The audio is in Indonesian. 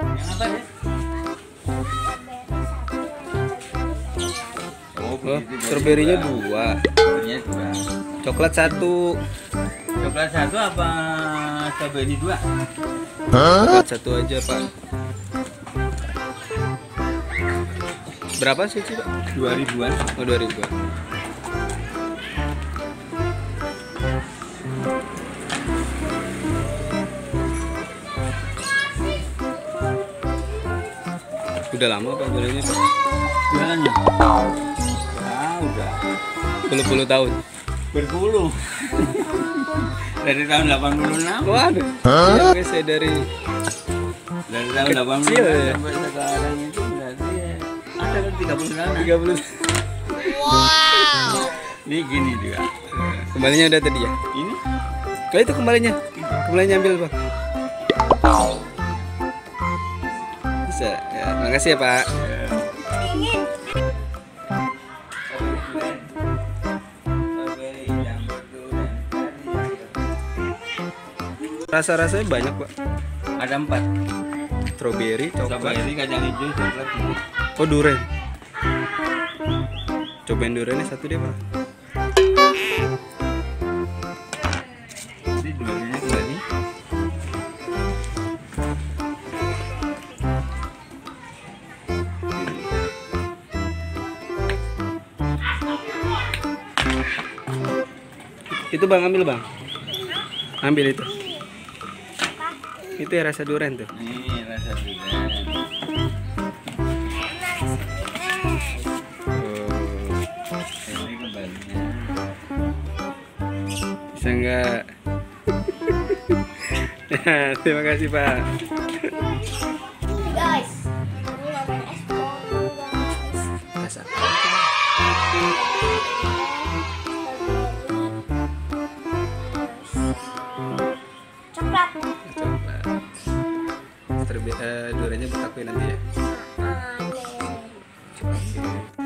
Yang apa ya? Oh, Stroberinya 2. Stroberinya 2. Coklat 1. Coklat 1 apa stroberi 2? Coklat 1 aja, Pak. Berapa sih, Pak? 2000-an. Oh, 2000-an. Udah lama Pak jualannya, Pak? Jualannya? Ya, udah Puluh-puluh tahun. berpuluh. Dari tahun 86. Waduh. Ya, oke, saya dari Tahun 86 kecil ya? sampai sekarang itu berarti ya ada kan 30 tahun. 30. Ini gini juga. Kembalinya udah tadi ya? Ini Oh, itu kembalinya. Kembalinya ambil, Pak. Bisa. Ya, makasih ya, Pak. Rasa-rasanya banyak, Pak. ada 4. Strawberry, coklat. Strawberry, kacang hijau, coklat gitu. Oh, durian. Cobain duriannya satu deh, Pak. Jadi duriannya kembali. Itu Bang, ambil Bang. Ambil itu. Itu ya rasa durian tuh. Ini rasa durian. Oh, Ini kembalinya. bisa enggak? Ya, terima kasih, Pak. Guys, ini namanya es batu, guys. Rasa Coklat. coklat. Duriannya buat aku ya nanti ya. Nah, ada. Oke.